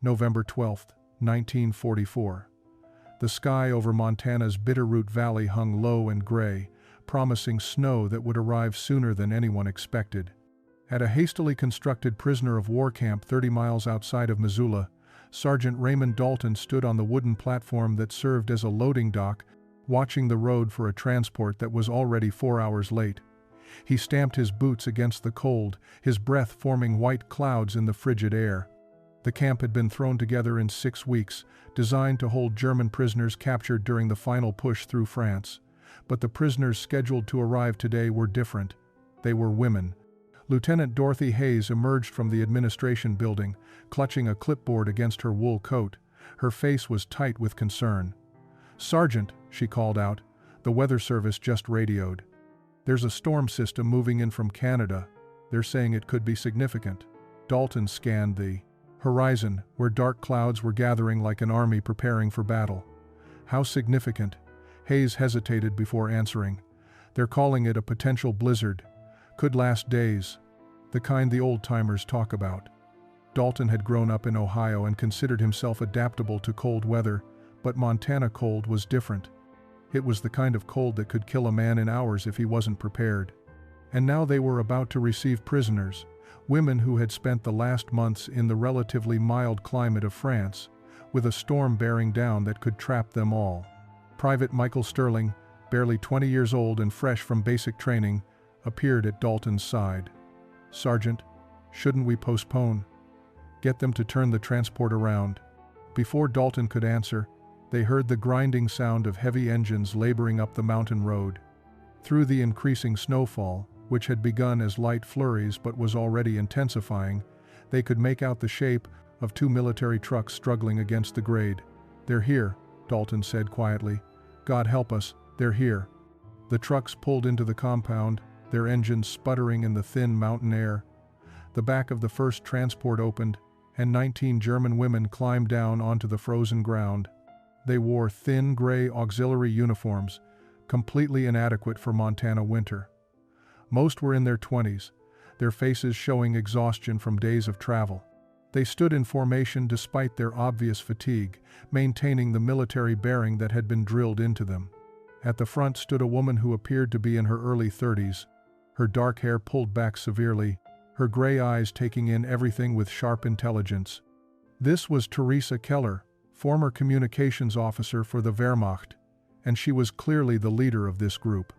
November 12, 1944. The sky over Montana's Bitterroot Valley hung low and gray, promising snow that would arrive sooner than anyone expected. At a hastily constructed prisoner of war camp 30 miles outside of Missoula, Sergeant Raymond Dalton stood on the wooden platform that served as a loading dock, watching the road for a transport that was already 4 hours late. He stamped his boots against the cold, his breath forming white clouds in the frigid air. The camp had been thrown together in 6 weeks, designed to hold German prisoners captured during the final push through France. But the prisoners scheduled to arrive today were different. They were women. Lieutenant Dorothy Hayes emerged from the administration building, clutching a clipboard against her wool coat. Her face was tight with concern. "Sergeant," she called out, "the Weather Service just radioed. There's a storm system moving in from Canada. They're saying it could be significant." Dalton scanned the horizon, where dark clouds were gathering like an army preparing for battle. "How significant?" Hayes hesitated before answering. "They're calling it a potential blizzard. Could last days. The kind the old-timers talk about." Dalton had grown up in Ohio and considered himself adaptable to cold weather, but Montana cold was different. It was the kind of cold that could kill a man in hours if he wasn't prepared. And now they were about to receive prisoners, women who had spent the last months in the relatively mild climate of France, with a storm bearing down that could trap them all. Private Michael Sterling, barely 20 years old and fresh from basic training, appeared at Dalton's side. "Sergeant, shouldn't we postpone? Get them to turn the transport around." Before Dalton could answer, they heard the grinding sound of heavy engines laboring up the mountain road. Through the increasing snowfall, which had begun as light flurries but was already intensifying, they could make out the shape of 2 military trucks struggling against the grade. "They're here," Dalton said quietly. "God help us, they're here." The trucks pulled into the compound, their engines sputtering in the thin mountain air. The back of the first transport opened, and 19 German women climbed down onto the frozen ground. They wore thin gray auxiliary uniforms, completely inadequate for Montana winter. Most were in their 20s, their faces showing exhaustion from days of travel. They stood in formation despite their obvious fatigue, maintaining the military bearing that had been drilled into them. At the front stood a woman who appeared to be in her early 30s, her dark hair pulled back severely, her gray eyes taking in everything with sharp intelligence. This was Teresa Keller, former communications officer for the Wehrmacht, and she was clearly the leader of this group.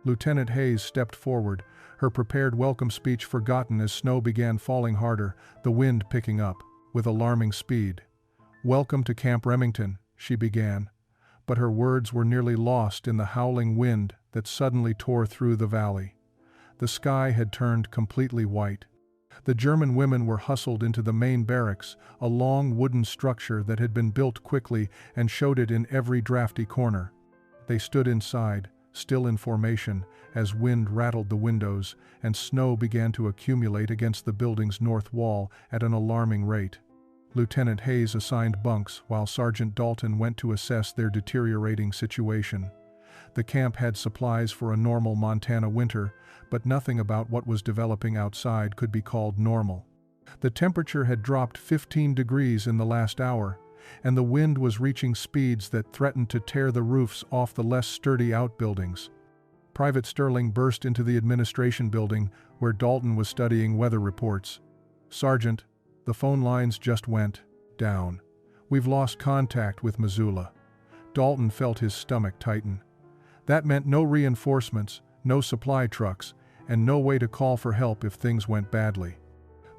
Lieutenant Hayes stepped forward, her prepared welcome speech forgotten as snow began falling harder, the wind picking up, with alarming speed. "Welcome to Camp Remington," she began, but her words were nearly lost in the howling wind that suddenly tore through the valley. The sky had turned completely white. The German women were hustled into the main barracks, a long wooden structure that had been built quickly and showed it in every drafty corner. They stood inside, still in formation, as wind rattled the windows and snow began to accumulate against the building's north wall at an alarming rate. Lieutenant Hayes assigned bunks while Sergeant Dalton went to assess their deteriorating situation. The camp had supplies for a normal Montana winter, but nothing about what was developing outside could be called normal. The temperature had dropped 15 degrees in the last hour, and the wind was reaching speeds that threatened to tear the roofs off the less sturdy outbuildings. Private Sterling burst into the administration building where Dalton was studying weather reports. "Sergeant, the phone lines just went down. We've lost contact with Missoula." Dalton felt his stomach tighten. That meant no reinforcements, no supply trucks, and no way to call for help if things went badly.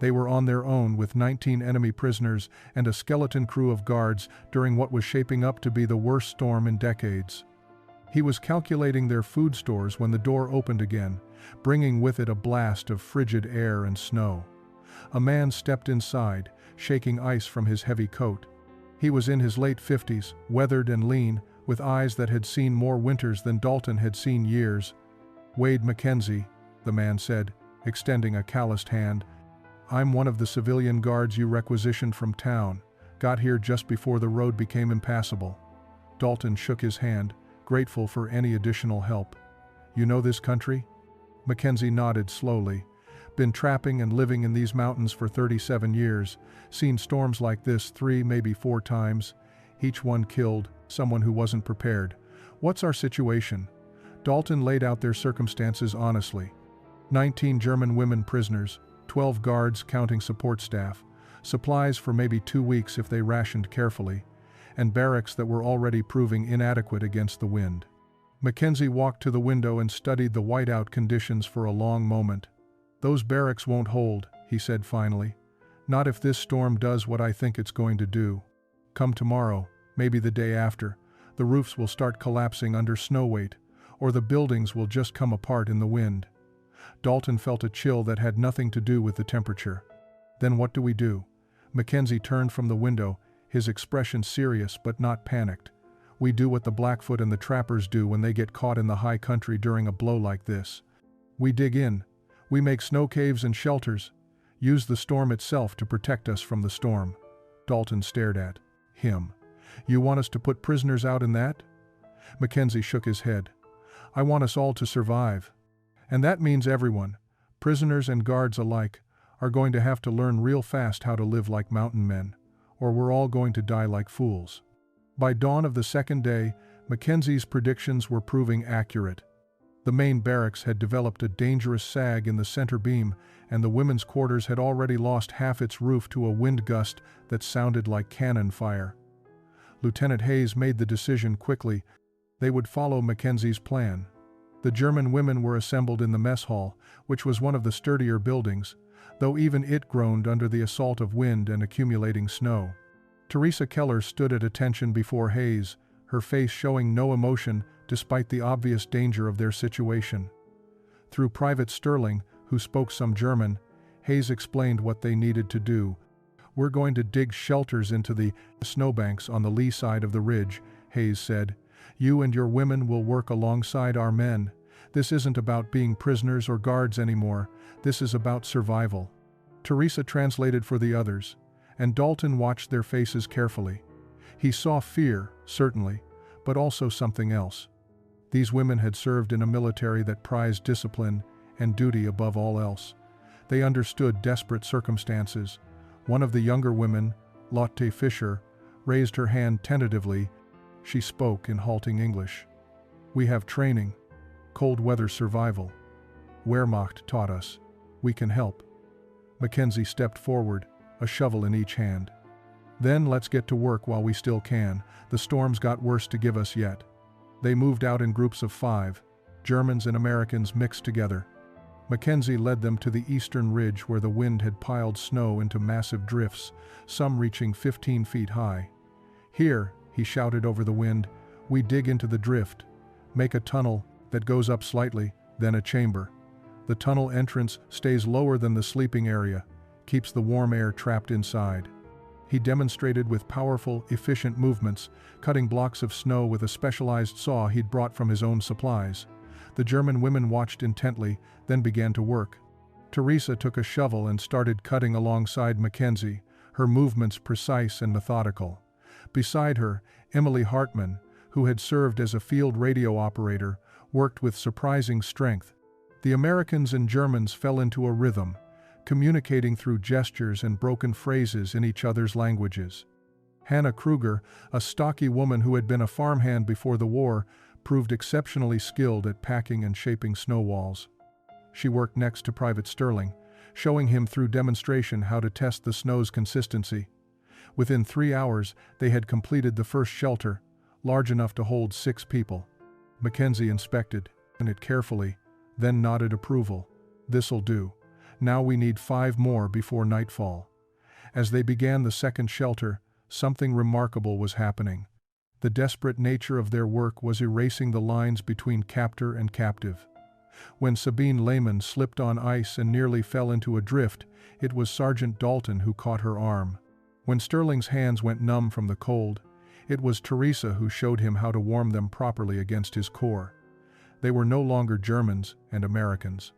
They were on their own with 19 enemy prisoners and a skeleton crew of guards during what was shaping up to be the worst storm in decades. He was calculating their food stores when the door opened again, bringing with it a blast of frigid air and snow. A man stepped inside, shaking ice from his heavy coat. He was in his late 50s, weathered and lean, with eyes that had seen more winters than Dalton had seen years. "Wade McKenzie," the man said, extending a calloused hand. "I'm one of the civilian guards you requisitioned from town. Got here just before the road became impassable." Dalton shook his hand, grateful for any additional help. "You know this country?" McKenzie nodded slowly, Been trapping and living in these mountains for 37 years, seen storms like this 3, maybe 4 times. Each one killed someone who wasn't prepared. What's our situation? Dalton laid out their circumstances honestly. 19 German women prisoners, 12 guards counting support staff, supplies for maybe 2 weeks if they rationed carefully, and barracks that were already proving inadequate against the wind. Mackenzie walked to the window and studied the whiteout conditions for a long moment. "Those barracks won't hold," he said finally. "Not if this storm does what I think it's going to do. Come tomorrow, maybe the day after, the roofs will start collapsing under snow weight, or the buildings will just come apart in the wind." Dalton felt a chill that had nothing to do with the temperature. "Then what do we do?" Mackenzie turned from the window, his expression serious but not panicked. "We do what the Blackfoot and the trappers do when they get caught in the high country during a blow like this. We dig in. We make snow caves and shelters. Use the storm itself to protect us from the storm." Dalton stared at him. "You want us to put prisoners out in that?" Mackenzie shook his head. "I want us all to survive. And that means everyone, prisoners and guards alike, are going to have to learn real fast how to live like mountain men, or we're all going to die like fools." By dawn of the second day, Mackenzie's predictions were proving accurate. The main barracks had developed a dangerous sag in the center beam, and the women's quarters had already lost half its roof to a wind gust that sounded like cannon fire. Lieutenant Hayes made the decision quickly. They would follow Mackenzie's plan. The German women were assembled in the mess hall, which was one of the sturdier buildings, though even it groaned under the assault of wind and accumulating snow. Teresa Keller stood at attention before Hayes, her face showing no emotion despite the obvious danger of their situation. Through Private Sterling, who spoke some German, Hayes explained what they needed to do. "We're going to dig shelters into the snowbanks on the lee side of the ridge," Hayes said. "You and your women will work alongside our men. This isn't about being prisoners or guards anymore. This is about survival." Teresa translated for the others, and Dalton watched their faces carefully. He saw fear, certainly, but also something else. These women had served in a military that prized discipline and duty above all else. They understood desperate circumstances. One of the younger women, Lotte Fischer, raised her hand tentatively. She spoke in halting English. "We have training. Cold weather survival. Wehrmacht taught us. We can help." Mackenzie stepped forward, a shovel in each hand. "Then let's get to work while we still can. The storm's got worse to give us yet." They moved out in groups of 5, Germans and Americans mixed together. Mackenzie led them to the eastern ridge where the wind had piled snow into massive drifts, some reaching 15 feet high. "Here," he shouted over the wind, "we dig into the drift. Make a tunnel that goes up slightly, then a chamber. The tunnel entrance stays lower than the sleeping area, keeps the warm air trapped inside." He demonstrated with powerful, efficient movements, cutting blocks of snow with a specialized saw he'd brought from his own supplies. The German women watched intently, then began to work. Teresa took a shovel and started cutting alongside Mackenzie, her movements precise and methodical. Beside her, Emily Hartman, who had served as a field radio operator, worked with surprising strength. The Americans and Germans fell into a rhythm, communicating through gestures and broken phrases in each other's languages. Hannah Kruger, a stocky woman who had been a farmhand before the war, proved exceptionally skilled at packing and shaping snow walls. She worked next to Private Sterling, showing him through demonstration how to test the snow's consistency. Within 3 hours, they had completed the first shelter, large enough to hold 6 people. Mackenzie inspected it carefully, then nodded approval. "This'll do. Now we need 5 more before nightfall." As they began the second shelter, something remarkable was happening. The desperate nature of their work was erasing the lines between captor and captive. When Sabine Lehman slipped on ice and nearly fell into a drift, it was Sergeant Dalton who caught her arm. When Sterling's hands went numb from the cold, it was Teresa who showed him how to warm them properly against his core. They were no longer Germans and Americans.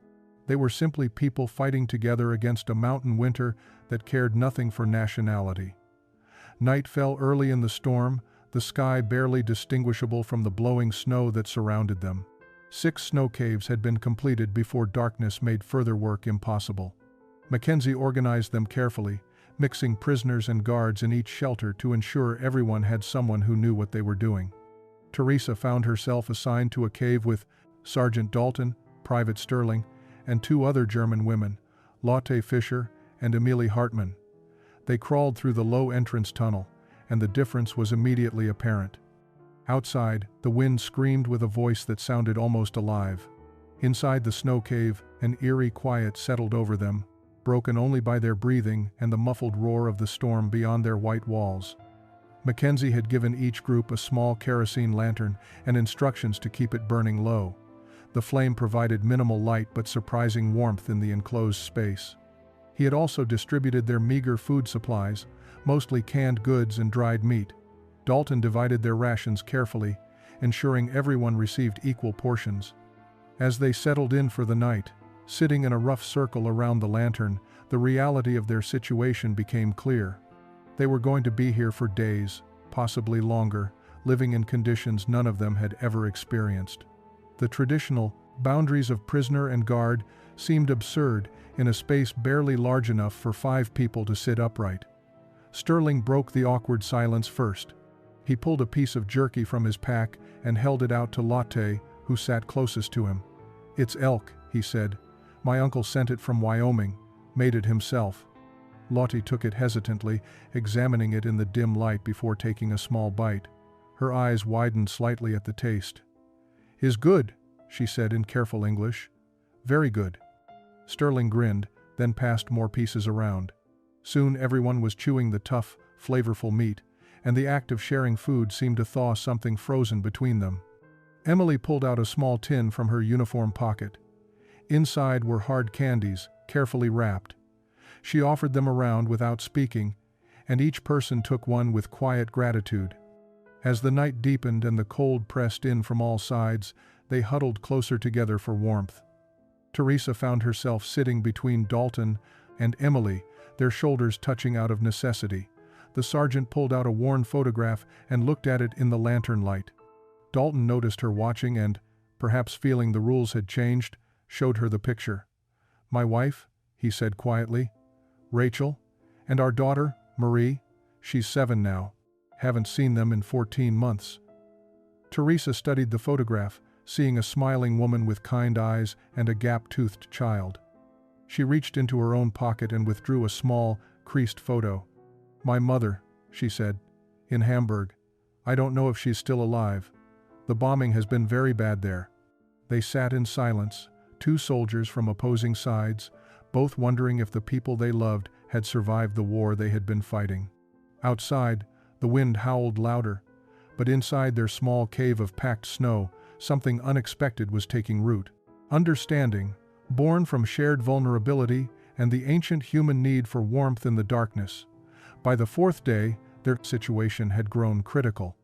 They were simply people fighting together against a mountain winter that cared nothing for nationality. Night fell early in the storm, the sky barely distinguishable from the blowing snow that surrounded them. 6 snow caves had been completed before darkness made further work impossible. Mackenzie organized them carefully, mixing prisoners and guards in each shelter to ensure everyone had someone who knew what they were doing. Teresa found herself assigned to a cave with Sergeant Dalton, Private Sterling, and 2 other German women, Lotte Fischer and Emilie Hartmann. They crawled through the low entrance tunnel, and the difference was immediately apparent. Outside, the wind screamed with a voice that sounded almost alive. Inside the snow cave, an eerie quiet settled over them, broken only by their breathing and the muffled roar of the storm beyond their white walls. Mackenzie had given each group a small kerosene lantern and instructions to keep it burning low. The flame provided minimal light but surprising warmth in the enclosed space. He had also distributed their meager food supplies, mostly canned goods and dried meat. Dalton divided their rations carefully, ensuring everyone received equal portions. As they settled in for the night, sitting in a rough circle around the lantern, the reality of their situation became clear. They were going to be here for days, possibly longer, living in conditions none of them had ever experienced. The traditional boundaries of prisoner and guard seemed absurd in a space barely large enough for 5 people to sit upright. Sterling broke the awkward silence first. He pulled a piece of jerky from his pack and held it out to Lotte, who sat closest to him. "It's elk," he said. "My uncle sent it from Wyoming, made it himself." Lotte took it hesitantly, examining it in the dim light before taking a small bite. Her eyes widened slightly at the taste. "Is good," she said in careful English. "Very good." Sterling grinned, then passed more pieces around. Soon everyone was chewing the tough, flavorful meat, and the act of sharing food seemed to thaw something frozen between them. Emilie pulled out a small tin from her uniform pocket. Inside were hard candies, carefully wrapped. She offered them around without speaking, and each person took one with quiet gratitude. As the night deepened and the cold pressed in from all sides, they huddled closer together for warmth. Teresa found herself sitting between Dalton and Emilie, their shoulders touching out of necessity. The sergeant pulled out a worn photograph and looked at it in the lantern light. Dalton noticed her watching and, perhaps feeling the rules had changed, showed her the picture. "My wife," he said quietly. "Rachel. And our daughter, Marie. She's 7 now. Haven't seen them in 14 months." Teresa studied the photograph, seeing a smiling woman with kind eyes and a gap-toothed child. She reached into her own pocket and withdrew a small, creased photo. "My mother," she said, "in Hamburg. I don't know if she's still alive. The bombing has been very bad there." They sat in silence, 2 soldiers from opposing sides, both wondering if the people they loved had survived the war they had been fighting. Outside, the wind howled louder, but inside their small cave of packed snow, something unexpected was taking root. Understanding, born from shared vulnerability and the ancient human need for warmth in the darkness. By the 4th day, their situation had grown critical.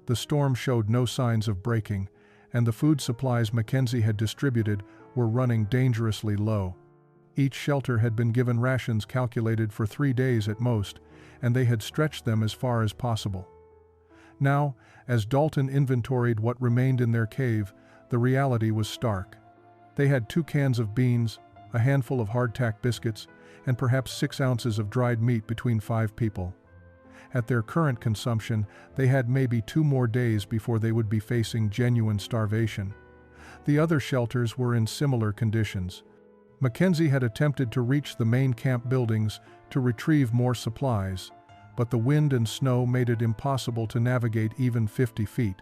The storm showed no signs of breaking, and the food supplies Mackenzie had distributed were running dangerously low. Each shelter had been given rations calculated for 3 days at most, and they had stretched them as far as possible. Now, as Dalton inventoried what remained in their cave, the reality was stark. They had 2 cans of beans, a handful of hardtack biscuits, and perhaps 6 ounces of dried meat between 5 people. At their current consumption, they had maybe 2 more days before they would be facing genuine starvation. The other shelters were in similar conditions. Mackenzie had attempted to reach the main camp buildings to retrieve more supplies, but the wind and snow made it impossible to navigate even 50 feet.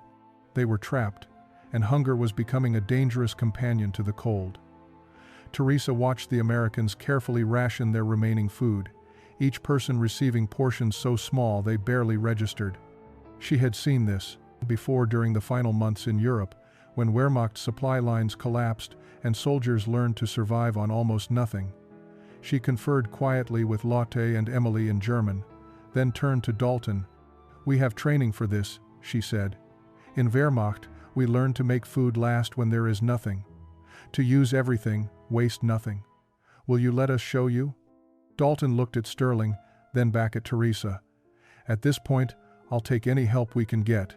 They were trapped, and hunger was becoming a dangerous companion to the cold. Teresa watched the Americans carefully ration their remaining food, each person receiving portions so small they barely registered. She had seen this before during the final months in Europe, when Wehrmacht supply lines collapsed and soldiers learned to survive on almost nothing. She conferred quietly with Lotte and Emilie in German, then turned to Dalton. "We have training for this," she said. "In Wehrmacht, we learn to make food last when there is nothing. To use everything, waste nothing. Will you let us show you?" Dalton looked at Sterling, then back at Teresa. "At this point, I'll take any help we can get."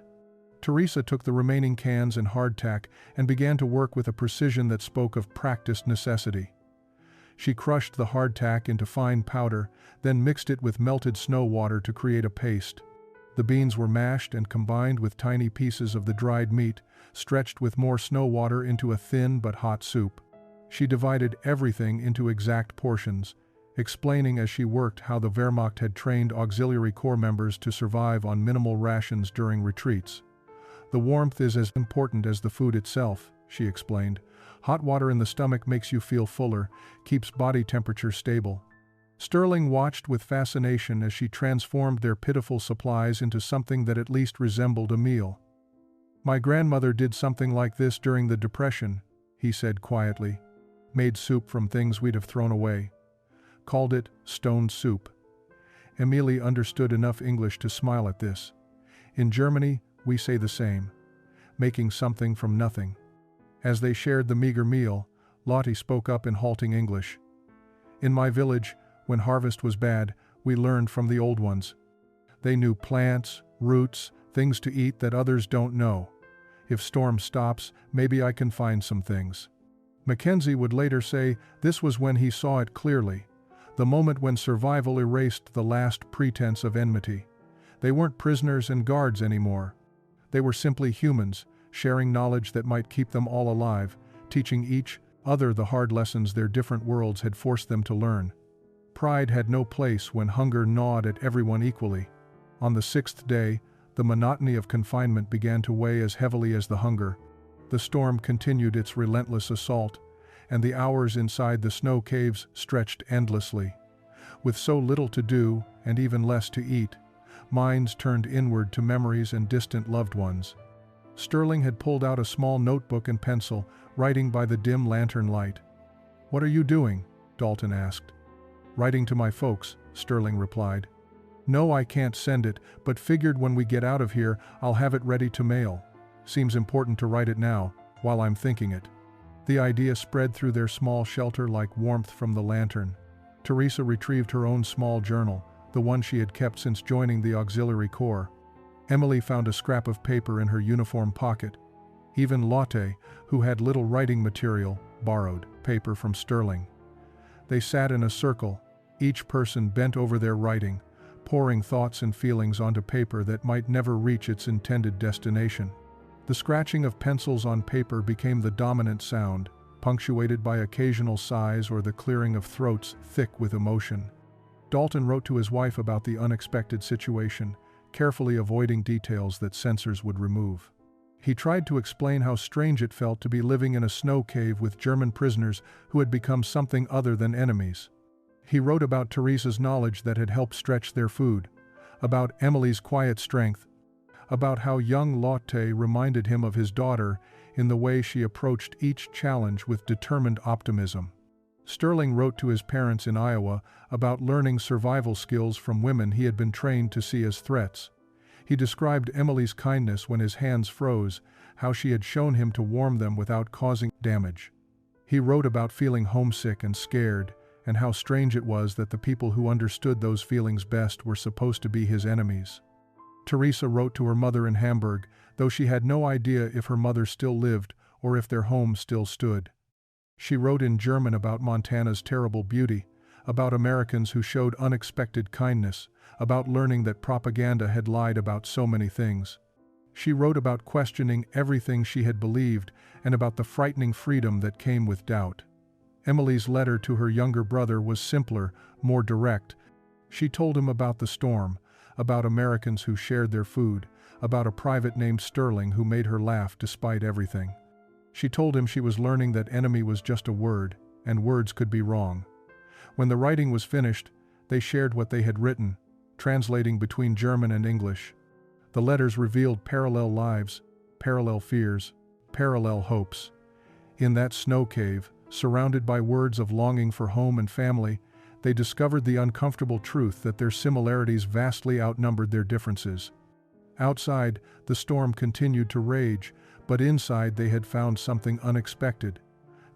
Teresa took the remaining cans and hardtack and began to work with a precision that spoke of practiced necessity. She crushed the hardtack into fine powder, then mixed it with melted snow water to create a paste. The beans were mashed and combined with tiny pieces of the dried meat, stretched with more snow water into a thin but hot soup. She divided everything into exact portions, explaining as she worked how the Wehrmacht had trained auxiliary corps members to survive on minimal rations during retreats. "The warmth is as important as the food itself," she explained. "Hot water in the stomach makes you feel fuller, keeps body temperature stable." Sterling watched with fascination as she transformed their pitiful supplies into something that at least resembled a meal. "My grandmother did something like this during the Depression," he said quietly. "Made soup from things we'd have thrown away. Called it stone soup." Emilie understood enough English to smile at this. "In Germany, we say the same. Making something from nothing." As they shared the meager meal, Lottie spoke up in halting English. "In my village, when harvest was bad, we learned from the old ones. They knew plants, roots, things to eat that others don't know. If storm stops, maybe I can find some things." Mackenzie would later say this was when he saw it clearly, the moment when survival erased the last pretense of enmity. They weren't prisoners and guards anymore. They were simply humans, sharing knowledge that might keep them all alive, teaching each other the hard lessons their different worlds had forced them to learn. Pride had no place when hunger gnawed at everyone equally. On the 6th day, the monotony of confinement began to weigh as heavily as the hunger. The storm continued its relentless assault, and the hours inside the snow caves stretched endlessly. With so little to do, and even less to eat, minds turned inward to memories and distant loved ones. Sterling had pulled out a small notebook and pencil, writing by the dim lantern light. "What are you doing?" Dalton asked. "Writing to my folks," Sterling replied. "No, I can't send it, but figured when we get out of here, I'll have it ready to mail. Seems important to write it now, while I'm thinking it." The idea spread through their small shelter like warmth from the lantern. Teresa retrieved her own small journal, the one she had kept since joining the Auxiliary Corps. Emilie found a scrap of paper in her uniform pocket. Even Lotte, who had little writing material, borrowed paper from Sterling. They sat in a circle, each person bent over their writing, pouring thoughts and feelings onto paper that might never reach its intended destination. The scratching of pencils on paper became the dominant sound, punctuated by occasional sighs or the clearing of throats thick with emotion. Dalton wrote to his wife about the unexpected situation, carefully avoiding details that censors would remove. He tried to explain how strange it felt to be living in a snow cave with German prisoners who had become something other than enemies. He wrote about Teresa's knowledge that had helped stretch their food, about Emilie's quiet strength, about how young Lotte reminded him of his daughter in the way she approached each challenge with determined optimism. Sterling wrote to his parents in Iowa about learning survival skills from women he had been trained to see as threats. He described Emily's kindness when his hands froze, how she had shown him to warm them without causing damage. He wrote about feeling homesick and scared, and how strange it was that the people who understood those feelings best were supposed to be his enemies. Teresa wrote to her mother in Hamburg, though she had no idea if her mother still lived or if their home still stood. She wrote in German about Montana's terrible beauty, about Americans who showed unexpected kindness, about learning that propaganda had lied about so many things. She wrote about questioning everything she had believed and about the frightening freedom that came with doubt. Emily's letter to her younger brother was simpler, more direct. She told him about the storm, about Americans who shared their food, about a private named Sterling who made her laugh despite everything. She told him she was learning that enemy was just a word, and words could be wrong. When the writing was finished, they shared what they had written, translating between German and English. The letters revealed parallel lives, parallel fears, parallel hopes. In that snow cave, surrounded by words of longing for home and family, they discovered the uncomfortable truth that their similarities vastly outnumbered their differences. Outside, the storm continued to rage, but inside they had found something unexpected.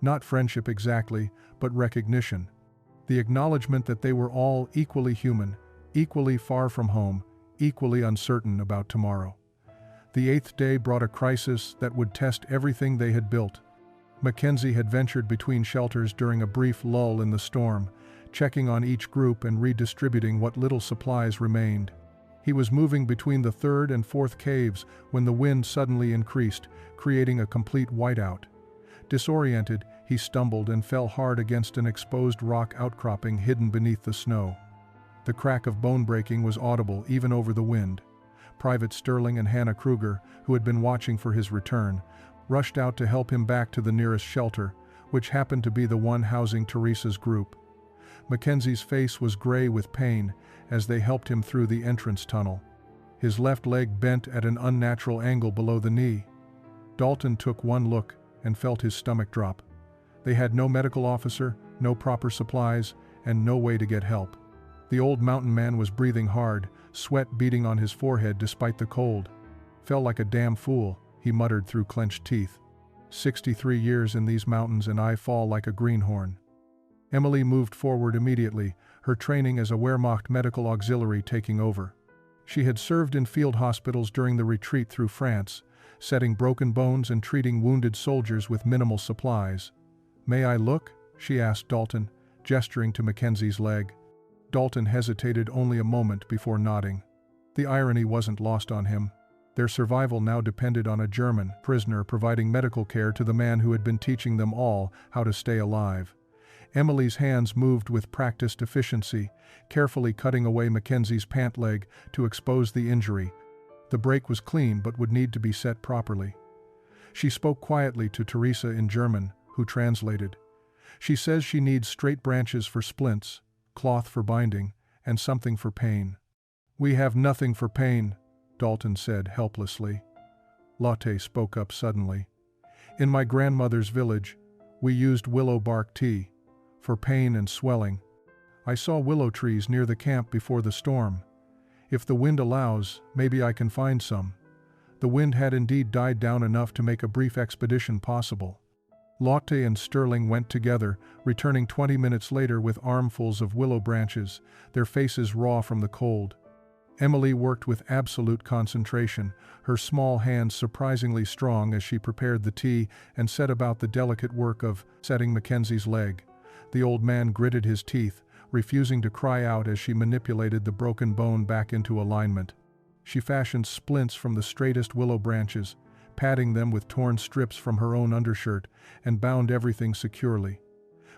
Not friendship exactly, but recognition. The acknowledgement that they were all equally human, equally far from home, equally uncertain about tomorrow. The 8th day brought a crisis that would test everything they had built. Mackenzie had ventured between shelters during a brief lull in the storm, checking on each group and redistributing what little supplies remained. He was moving between the 3rd and 4th caves when the wind suddenly increased, creating a complete whiteout. Disoriented, he stumbled and fell hard against an exposed rock outcropping hidden beneath the snow. The crack of bone breaking was audible even over the wind. Private Sterling and Hannah Kruger, who had been watching for his return, rushed out to help him back to the nearest shelter, which happened to be the one housing Teresa's group. Mackenzie's face was gray with pain as they helped him through the entrance tunnel. His left leg bent at an unnatural angle below the knee. Dalton took one look and felt his stomach drop. They had no medical officer, no proper supplies, and no way to get help. The old mountain man was breathing hard, sweat beading on his forehead despite the cold. "Felt like a damn fool," he muttered through clenched teeth. 63 years in these mountains and I fall like a greenhorn." Emily moved forward immediately, her training as a Wehrmacht medical auxiliary taking over. She had served in field hospitals during the retreat through France, setting broken bones and treating wounded soldiers with minimal supplies. "May I look?" she asked Dalton, gesturing to Mackenzie's leg. Dalton hesitated only a moment before nodding. The irony wasn't lost on him. Their survival now depended on a German prisoner providing medical care to the man who had been teaching them all how to stay alive. Emily's hands moved with practiced efficiency, carefully cutting away Mackenzie's pant leg to expose the injury. The break was clean but would need to be set properly. She spoke quietly to Teresa in German, who translated. "She says she needs straight branches for splints, cloth for binding, and something for pain." "We have nothing for pain," Dalton said helplessly. Lotte spoke up suddenly. "In my grandmother's village, we used willow bark tea. For pain and swelling. I saw willow trees near the camp before the storm. If the wind allows, maybe I can find some." The wind had indeed died down enough to make a brief expedition possible. Lotte and Sterling went together, returning 20 minutes later with armfuls of willow branches, their faces raw from the cold. Emily worked with absolute concentration, her small hands surprisingly strong as she prepared the tea and set about the delicate work of setting Mackenzie's leg. The old man gritted his teeth, refusing to cry out as she manipulated the broken bone back into alignment. She fashioned splints from the straightest willow branches, padding them with torn strips from her own undershirt, and bound everything securely.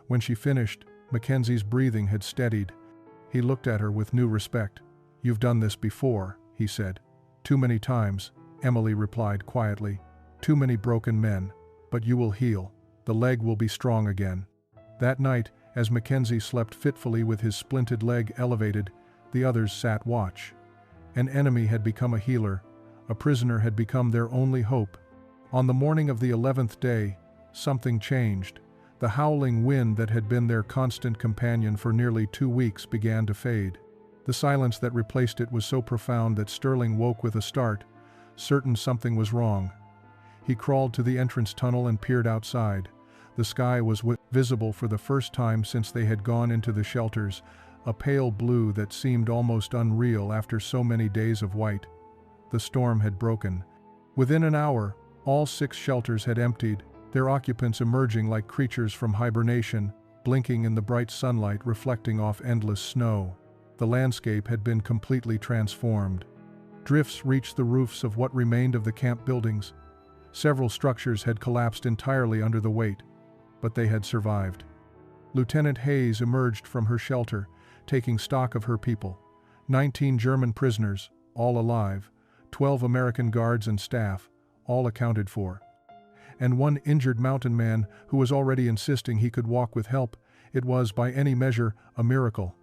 When she finished, Mackenzie's breathing had steadied. He looked at her with new respect. "You've done this before," he said. "Too many times," Emily replied quietly. "Too many broken men. But you will heal. The leg will be strong again." That night, as Mackenzie slept fitfully with his splinted leg elevated, the others sat watch. An enemy had become a healer. A prisoner had become their only hope. On the morning of the 11th day, something changed. The howling wind that had been their constant companion for nearly 2 weeks began to fade. The silence that replaced it was so profound that Sterling woke with a start, certain something was wrong. He crawled to the entrance tunnel and peered outside. The sky was visible for the first time since they had gone into the shelters, a pale blue that seemed almost unreal after so many days of white. The storm had broken. Within an hour, all 6 shelters had emptied, their occupants emerging like creatures from hibernation, blinking in the bright sunlight reflecting off endless snow. The landscape had been completely transformed. Drifts reached the roofs of what remained of the camp buildings. Several structures had collapsed entirely under the weight, but they had survived. Lieutenant Hayes emerged from her shelter, taking stock of her people. 19 German prisoners, all alive, 12 American guards and staff, all accounted for. And one injured mountain man who was already insisting he could walk with help. It was, by any measure, a miracle.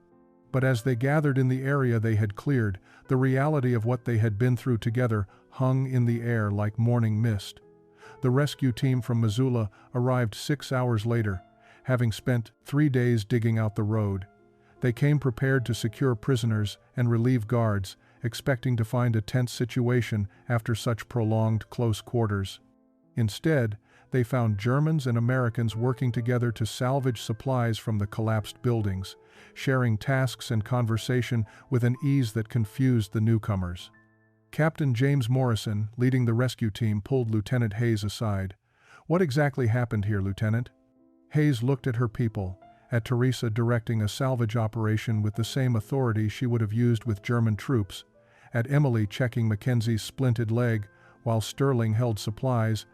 But as they gathered in the area they had cleared, the reality of what they had been through together hung in the air like morning mist. The rescue team from Missoula arrived 6 hours later, having spent 3 days digging out the road. They came prepared to secure prisoners and relieve guards, expecting to find a tense situation after such prolonged close quarters. Instead, they found Germans and Americans working together to salvage supplies from the collapsed buildings, sharing tasks and conversation with an ease that confused the newcomers. Captain James Morrison, leading the rescue team, pulled Lieutenant Hayes aside. "What exactly happened here, Lieutenant?" Hayes looked at her people, at Teresa directing a salvage operation with the same authority she would have used with German troops, at Emily checking Mackenzie's splinted leg while Sterling held supplies,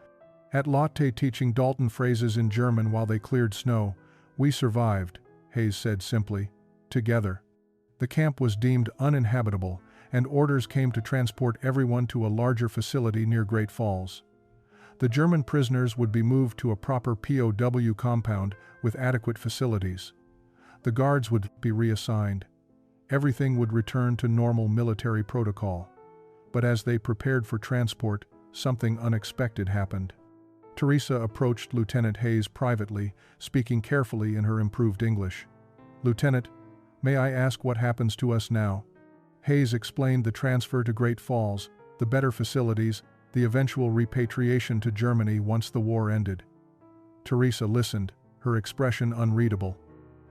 at Lotte teaching Dalton phrases in German while they cleared snow. "We survived," Hayes said simply. "Together." The camp was deemed uninhabitable, and orders came to transport everyone to a larger facility near Great Falls. The German prisoners would be moved to a proper POW compound with adequate facilities. The guards would be reassigned. Everything would return to normal military protocol. But as they prepared for transport, something unexpected happened. Teresa approached Lieutenant Hayes privately, speaking carefully in her improved English. "Lieutenant, may I ask what happens to us now?" Hayes explained the transfer to Great Falls, the better facilities, the eventual repatriation to Germany once the war ended. Teresa listened, her expression unreadable.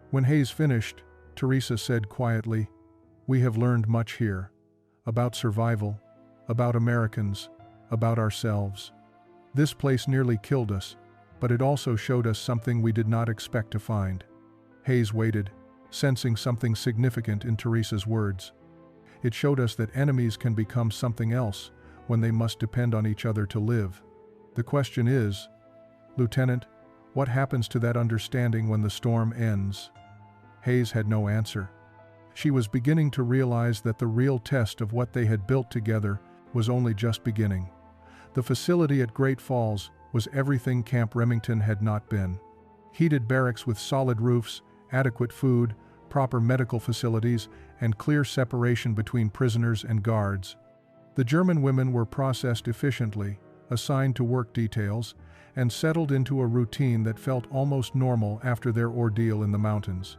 When Hayes finished, Teresa said quietly, "We have learned much here. About survival, about Americans, about ourselves. This place nearly killed us, but it also showed us something we did not expect to find." Hayes waited, sensing something significant in Teresa's words. "It showed us that enemies can become something else when they must depend on each other to live. The question is, Lieutenant, what happens to that understanding when the storm ends?" Hayes had no answer. She was beginning to realize that the real test of what they had built together was only just beginning. The facility at Great Falls was everything Camp Remington had not been. Heated barracks with solid roofs, adequate food, proper medical facilities, and clear separation between prisoners and guards. The German women were processed efficiently, assigned to work details, and settled into a routine that felt almost normal after their ordeal in the mountains.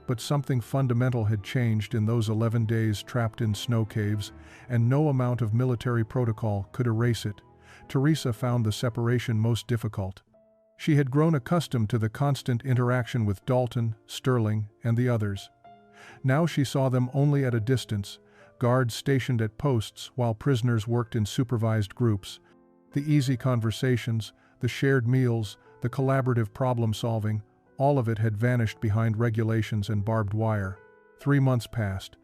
But something fundamental had changed in those 11 days trapped in snow caves, and no amount of military protocol could erase it. Teresa found the separation most difficult. She had grown accustomed to the constant interaction with Dalton, Sterling, and the others. Now she saw them only at a distance, guards stationed at posts while prisoners worked in supervised groups. The easy conversations, the shared meals, the collaborative problem-solving, all of it had vanished behind regulations and barbed wire. 3 months passed.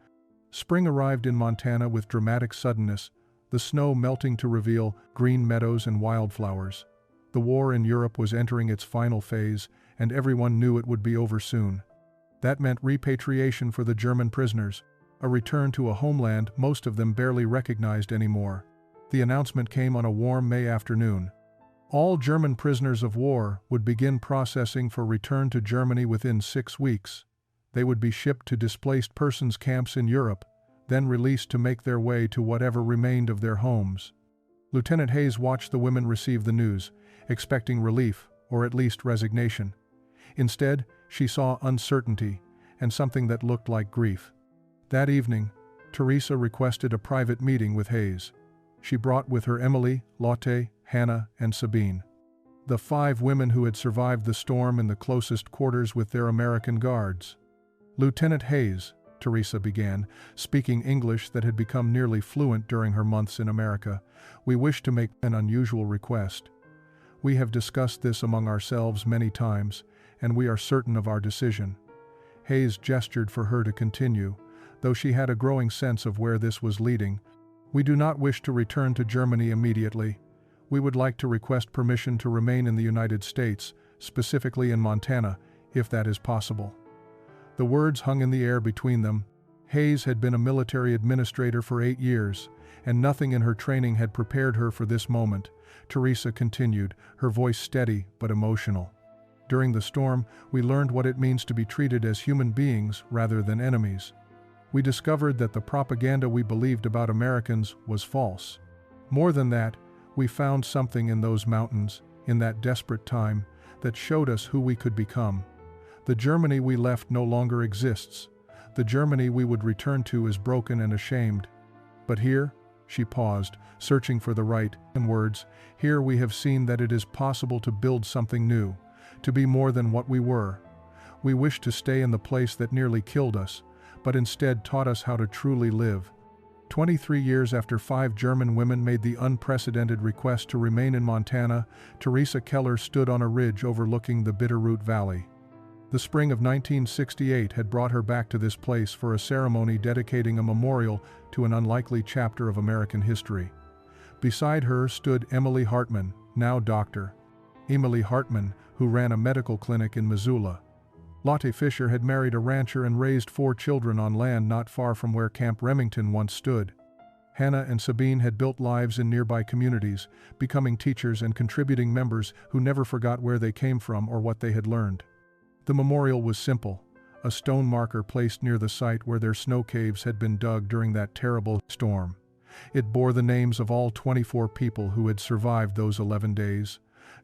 Spring arrived in Montana with dramatic suddenness, the snow melting to reveal green meadows and wildflowers. The war in Europe was entering its final phase, and everyone knew it would be over soon. That meant repatriation for the German prisoners, a return to a homeland most of them barely recognized anymore. The announcement came on a warm May afternoon. All German prisoners of war would begin processing for return to Germany within 6 weeks. They would be shipped to displaced persons camps in Europe, then released to make their way to whatever remained of their homes. Lieutenant Hayes watched the women receive the news, expecting relief, or at least resignation. Instead, she saw uncertainty, and something that looked like grief. That evening, Teresa requested a private meeting with Hayes. She brought with her Emily, Lotte, Hannah, and Sabine. The 5 women who had survived the storm in the closest quarters with their American guards. "Lieutenant Hayes," Teresa began, speaking English that had become nearly fluent during her months in America, "we wish to make an unusual request. We have discussed this among ourselves many times, and we are certain of our decision." Hayes gestured for her to continue, though she had a growing sense of where this was leading. "We do not wish to return to Germany immediately. We would like to request permission to remain in the United States, specifically in Montana, if that is possible." The words hung in the air between them. Hayes had been a military administrator for 8 years, and nothing in her training had prepared her for this moment. Teresa continued, her voice steady but emotional. "During the storm, we learned what it means to be treated as human beings rather than enemies. We discovered that the propaganda we believed about Americans was false. More than that, we found something in those mountains, in that desperate time, that showed us who we could become. The Germany we left no longer exists. The Germany we would return to is broken and ashamed. But here," she paused, searching for the right words, "here we have seen that it is possible to build something new, to be more than what we were. We wished to stay in the place that nearly killed us, but instead taught us how to truly live." 23 years after 5 German women made the unprecedented request to remain in Montana, Teresa Keller stood on a ridge overlooking the Bitterroot Valley. The spring of 1968 had brought her back to this place for a ceremony dedicating a memorial to an unlikely chapter of American history. Beside her stood Emily Hartman, now doctor. Emily Hartman, who ran a medical clinic in Missoula. Lotte Fisher had married a rancher and raised 4 children on land not far from where Camp Remington once stood. Hannah and Sabine had built lives in nearby communities, becoming teachers and contributing members who never forgot where they came from or what they had learned. The memorial was simple, a stone marker placed near the site where their snow caves had been dug during that terrible storm. It bore the names of all 24 people who had survived those 11 days,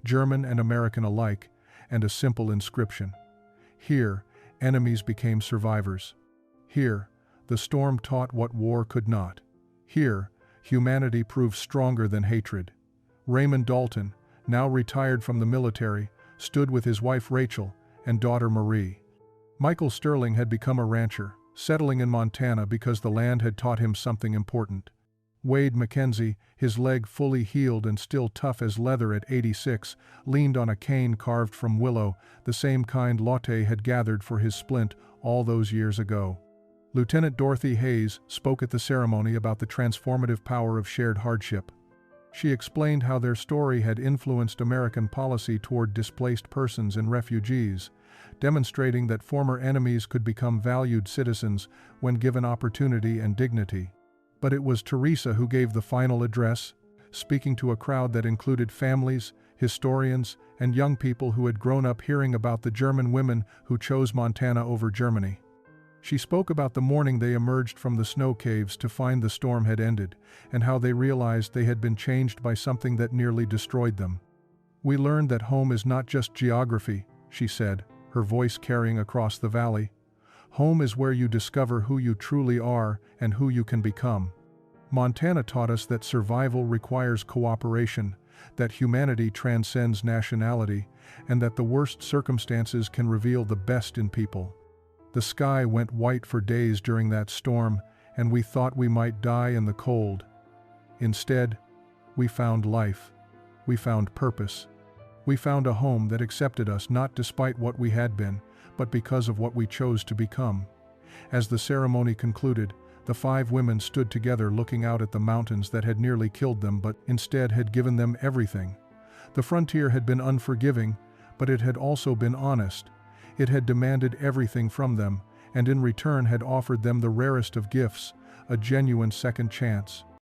German and American alike, and a simple inscription. Here, enemies became survivors. Here, the storm taught what war could not. Here, humanity proved stronger than hatred. Raymond Dalton, now retired from the military, stood with his wife Rachel and daughter Marie. Michael Sterling had become a rancher, settling in Montana because the land had taught him something important. Wade McKenzie, his leg fully healed and still tough as leather at 86, leaned on a cane carved from willow, the same kind Lotte had gathered for his splint all those years ago. Lieutenant Dorothy Hayes spoke at the ceremony about the transformative power of shared hardship. She explained how their story had influenced American policy toward displaced persons and refugees, demonstrating that former enemies could become valued citizens when given opportunity and dignity. But it was Teresa who gave the final address, speaking to a crowd that included families, historians, and young people who had grown up hearing about the German women who chose Montana over Germany. She spoke about the morning they emerged from the snow caves to find the storm had ended, and how they realized they had been changed by something that nearly destroyed them. "We learned that home is not just geography," she said, her voice carrying across the valley. "Home is where you discover who you truly are and who you can become." Montana taught us that survival requires cooperation, that humanity transcends nationality, and that the worst circumstances can reveal the best in people. The sky went white for days during that storm, and we thought we might die in the cold. Instead, we found life. We found purpose. We found a home that accepted us not despite what we had been, but because of what we chose to become. As the ceremony concluded, the 5 women stood together looking out at the mountains that had nearly killed them but instead had given them everything. The frontier had been unforgiving, but it had also been honest. It had demanded everything from them, and in return had offered them the rarest of gifts, a genuine second chance.